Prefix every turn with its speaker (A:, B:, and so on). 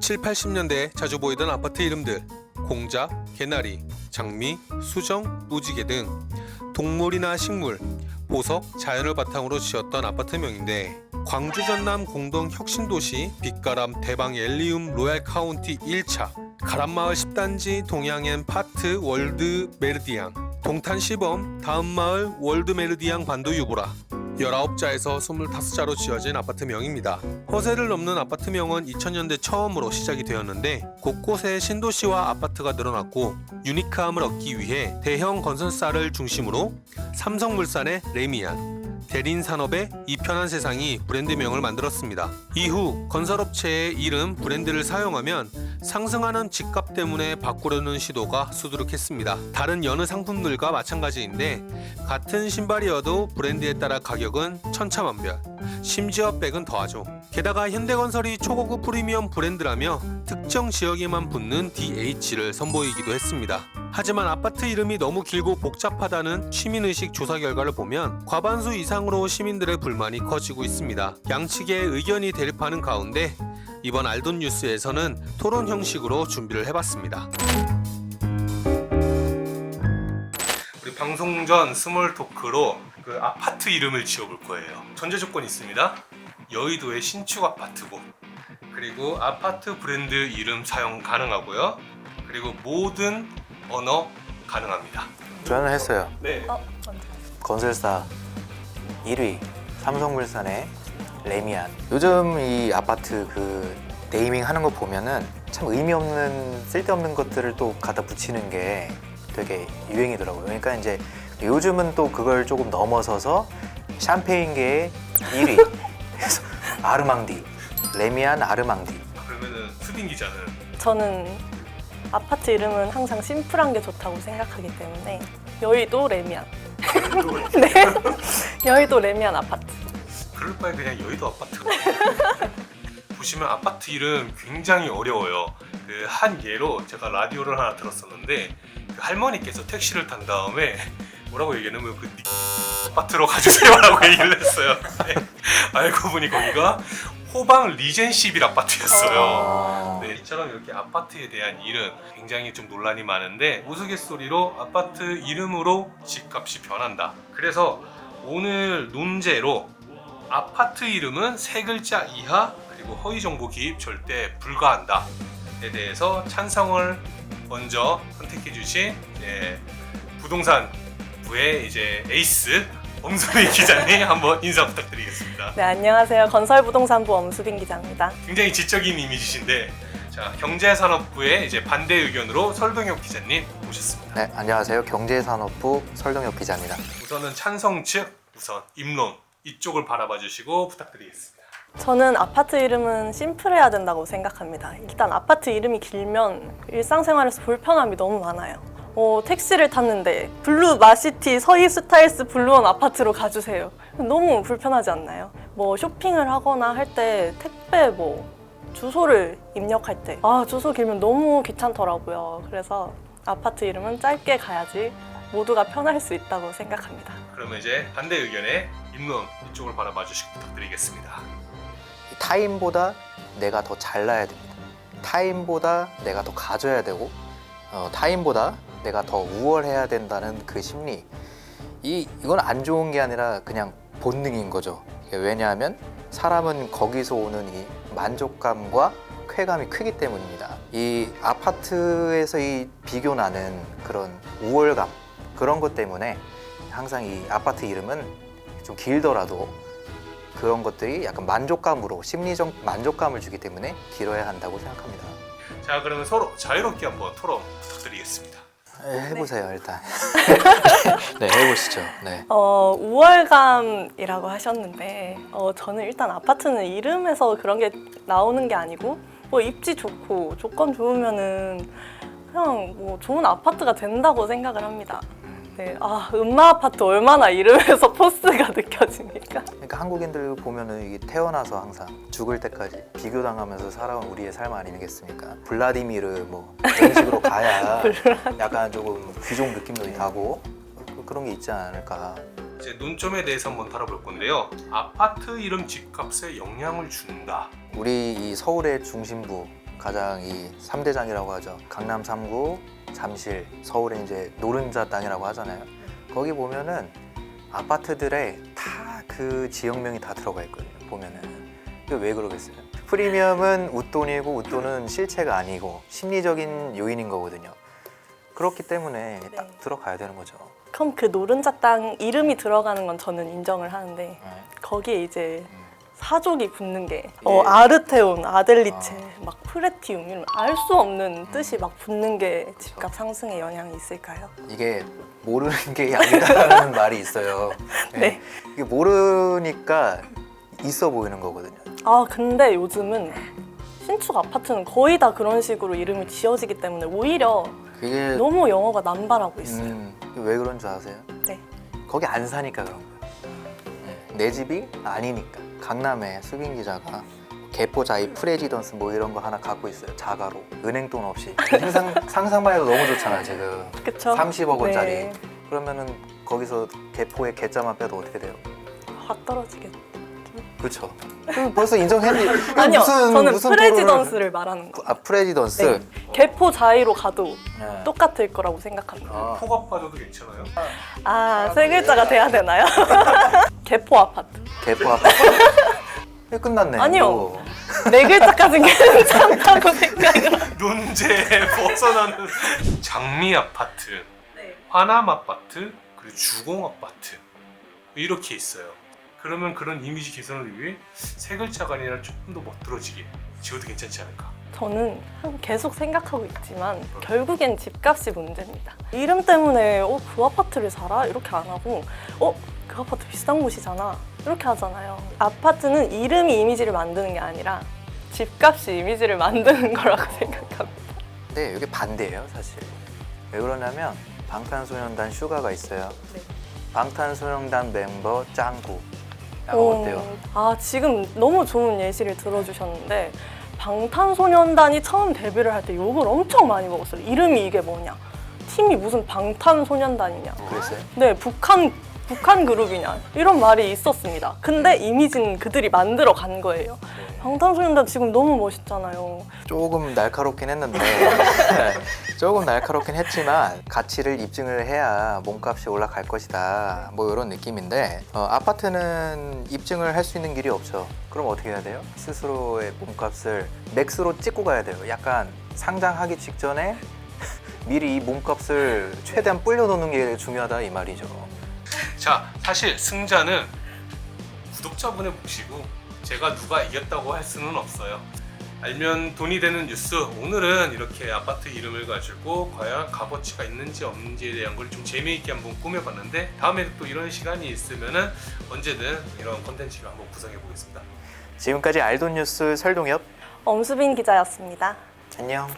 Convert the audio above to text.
A: 7, 80년대에 자주 보이던 아파트 이름들, 공작, 개나리, 장미, 수정, 무지개 등 동물이나 식물, 보석, 자연을 바탕으로 지었던 아파트명인데, 광주 전남 공동 혁신도시 빛가람 대방 엘리움 로얄 카운티 1차, 가람마을 10단지 동양엔 파트 월드 메르디앙, 동탄 시범 다음 마을 월드 메르디앙 반도 유보라, 19자에서 25자로 지어진 아파트명입니다. 허세를 넘는 아파트명은 2000년대 처음으로 시작이 되었는데, 곳곳에 신도시와 아파트가 늘어났고 유니크함을 얻기 위해 대형 건설사를 중심으로 삼성물산의 레미안, 대린산업의 이편한 세상이 브랜드명을 만들었습니다. 이후 건설업체의 이름, 브랜드를 사용하면 상승하는 집값 때문에 바꾸려는 시도가 수두룩했습니다. 다른 여느 상품들과 마찬가지인데, 같은 신발이어도 브랜드에 따라 가격은 천차만별, 심지어 백은 더하죠. 게다가 현대건설이 초고급 프리미엄 브랜드라며 특정 지역에만 붙는 DH를 선보이기도 했습니다. 하지만 아파트 이름이 너무 길고 복잡하다는 시민의식 조사 결과를 보면 과반수 이상으로 시민들의 불만이 커지고 있습니다. 양측의 의견이 대립하는 가운데 이번 알돈 뉴스에서는 토론 형식으로 준비를 해봤습니다. 우리 방송 전 스몰 토크로 그 아파트 이름을 지어볼 거예요. 전제 조건이 있습니다. 여의도의 신축 아파트고, 그리고 아파트 브랜드 이름 사용 가능하고요. 그리고 모든 언어 가능합니다.
B: 저는 했어요.
A: 네.
B: 건설사 1위 삼성물산의 레미안. 요즘 이 아파트 그 네이밍 하는 거 보면은 참 의미 없는 쓸데없는 것들을 또 갖다 붙이는 게 되게 유행이더라고요. 그러니까 이제 요즘은 또 그걸 조금 넘어서서 샴페인계의 1위 그래서 아르망디, 레미안 아르망디.
A: 그러면은 수빈 기자는?
C: 저는 아파트 이름은 항상 심플한 게 좋다고 생각하기 때문에 여의도 레미안. 네, 여의도 레미안 아파트.
A: 그럴 바에 그냥 여의도 아파트. 보시면 아파트 이름 굉장히 어려워요. 그 한 예로 제가 라디오를 하나 들었었는데, 그 할머니께서 택시를 탄 다음에 뭐라고 얘기하냐면 그 아파트로 가주세요라고 얘기를 했어요. 네. 알고 보니 거기가 호방 리젠시빌 아파트였어요. 네, 이처럼 이렇게 아파트에 대한 일은 굉장히 좀 논란이 많은데, 우스갯소리로 아파트 이름으로 집값이 변한다. 그래서 오늘 논제로 아파트 이름은 3글자 이하 그리고 허위 정보 기입 절대 불가한다에 대해서 찬성을 먼저 선택해 주신 부동산 부의 이제 에이스 엄수빈 기자님 한번 인사 부탁드리겠습니다.
C: 네, 안녕하세요. 건설부동산부 엄수빈 기자입니다.
A: 굉장히 지적인 이미지신데, 자, 경제산업부의 이제 반대 의견으로 설동혁 기자님 모셨습니다.
B: 네, 안녕하세요. 경제산업부 설동혁 기자입니다.
A: 우선은 찬성 측 우선 입론 이쪽을 바라봐 주시고 부탁드리겠습니다.
C: 저는 아파트 이름은 심플해야 된다고 생각합니다. 일단 아파트 이름이 길면 일상생활에서 불편함이 너무 많아요. 택시를 탔는데 블루 마시티 서희 스타일스 블루원 아파트로 가주세요. 너무 불편하지 않나요? 뭐 쇼핑을 하거나 할 때 택배 주소를 입력할 때 주소 길면 너무 귀찮더라고요. 그래서 아파트 이름은 짧게 가야지 모두가 편할 수 있다고 생각합니다.
A: 그러면 이제 반대 의견의 입론 이쪽을 바라봐 주시고 부탁드리겠습니다.
B: 타인보다 내가 더 잘나야 됩니다. 타인보다 내가 더 가져야 되고, 타인보다 내가 더 우월해야 된다는 그 심리, 이건 안 좋은 게 아니라 그냥 본능인 거죠. 왜냐하면 사람은 거기서 오는 이 만족감과 쾌감이 크기 때문입니다. 이 아파트에서 이 비교나는 그런 우월감, 그런 것 때문에 항상 이 아파트 이름은 좀 길더라도 그런 것들이 약간 만족감으로, 심리적 만족감을 주기 때문에 길어야 한다고 생각합니다.
A: 자, 그러면 서로 자유롭게 한번 토론 부탁드리겠습니다.
B: 해보세요. 일단. 네, 해보시죠. 네.
C: 우월감이라고 하셨는데 저는 일단 아파트는 이름에서 그런 게 나오는 게 아니고, 입지 좋고 조건 좋으면은 그냥 좋은 아파트가 된다고 생각을 합니다. 네, 음마 아파트 얼마나 이름에서 포스가 느껴집니까?
B: 그러니까 한국인들 보면은 이게 태어나서 항상 죽을 때까지 비교당하면서 살아온 우리의 삶 아니겠습니까? 블라디미르 이런 식으로 가야 약간 조금 귀족 느낌도 나고 그런 게 있지 않을까.
A: 이제 논점에 대해서 한번 다뤄볼 건데요. 아파트 이름 집값에 영향을 준다.
B: 우리 이 서울의 중심부 가장 이 3대장이라고 하죠. 강남 3구, 잠실, 서울의 이제 노른자 땅이라고 하잖아요. 거기 보면은 아파트들에 다 그 지역명이 다 들어가 있거든요. 보면은. 이게 왜 그러겠어요? 프리미엄은 웃돈이고 웃돈은 실체가 아니고 심리적인 요인인 거거든요. 그렇기 때문에
C: 네.
B: 딱 들어가야 되는 거죠.
C: 그럼 그 노른자 땅 이름이 들어가는 건 저는 인정을 하는데
B: 네.
C: 거기에 이제 사족이 붙는 게
B: 예.
C: 아르테온, 아델리체, 막 프레티움 이런 알 수 없는 뜻이 막 붙는 게 집값 상승에 영향이 있을까요?
B: 이게 모르는 게 약이다라는 말이 있어요.
C: 네.
B: 이게 모르니까 있어 보이는 거거든요.
C: 아 근데 요즘은 신축 아파트는 거의 다 그런 식으로 이름이 지어지기 때문에 오히려
B: 그게
C: 너무 영어가 남발하고 있어요.
B: 왜 그런 줄 아세요?
C: 네.
B: 거기 안 사니까 그런 거예요. 내 집이 아니니까. 강남에 수빈 기자가 개포자이 프레지던스 뭐 이런 거 하나 갖고 있어요. 자가로 은행 돈 없이. 상상만 해도 너무 좋잖아 지금.
C: 그쵸?
B: 30억 원짜리.
C: 네.
B: 그러면은 거기서 개포에 개자만 빼도 어떻게 돼요?
C: 확 떨어지겠죠.
B: 그렇죠. 벌써 인정했니?
C: 아니요, 저는
B: 무슨
C: 프레지던스를 말하는 거예요.
B: 아 프레지던스.
C: 네. 개포 자이로 가도
B: 네.
C: 똑같을 거라고 생각합니다.
B: 아,
A: 폭압 빠져도 괜찮아요?
C: 아, 세 글자가 돼야 되나요? 개포 아파트.
B: 개포 아파트. 끝났네.
C: 아니요.
B: 뭐.
C: 네 글자까지는 괜찮다고 생각을.
A: 논제에 벗어나는 장미 아파트, 화남 아파트, 그리고 주공 아파트 이렇게 있어요. 그러면 그런 이미지 개선을 위해 세 글자가 아니라 조금 더 멋들어지게 지어도 괜찮지 않을까?
C: 저는 계속 생각하고 있지만 결국엔 집값이 문제입니다. 이름 때문에 그 아파트를 사라? 이렇게 안 하고 그 아파트 비싼 곳이잖아 이렇게 하잖아요. 아파트는 이름이 이미지를 만드는 게 아니라 집값이 이미지를 만드는 거라고 생각합니다.
B: 근데 이게 반대예요 사실. 왜 그러냐면 방탄소년단 슈가가 있어요.
C: 네.
B: 방탄소년단 멤버 짱구. 어때요?
C: 아 지금 너무 좋은 예시를 들어주셨는데 방탄소년단이 처음 데뷔를 할 때 욕을 엄청 많이 먹었어요. 이름이 이게 뭐냐? 팀이 무슨 방탄소년단이냐?
B: 그랬어요?
C: 네, 북한 그룹이냐? 이런 말이 있었습니다. 근데 이미지는 그들이 만들어 간 거예요. 방탄소년단 지금 너무 멋있잖아요.
B: 조금 날카롭긴 했는데 조금 날카롭긴 했지만 가치를 입증을 해야 몸값이 올라갈 것이다 뭐 이런 느낌인데 아파트는 입증을 할 수 있는 길이 없죠. 그럼 어떻게 해야 돼요? 스스로의 몸값을 맥스로 찍고 가야 돼요. 약간 상장하기 직전에 미리 이 몸값을 최대한 불려놓는 게 중요하다 이 말이죠.
A: 자, 사실 승자는 구독자분의 몫이고 제가 누가 이겼다고 할 수는 없어요. 알면 돈이 되는 뉴스, 오늘은 이렇게 아파트 이름을 가지고 과연 값어치가 있는지 없는지에 대한 걸 좀 재미있게 한번 꾸며봤는데 다음에 또 이런 시간이 있으면은 언제든 이런 콘텐츠를 한번 구성해 보겠습니다.
B: 지금까지 알돈 뉴스 설동엽
C: 엄수빈 기자였습니다.
B: 안녕.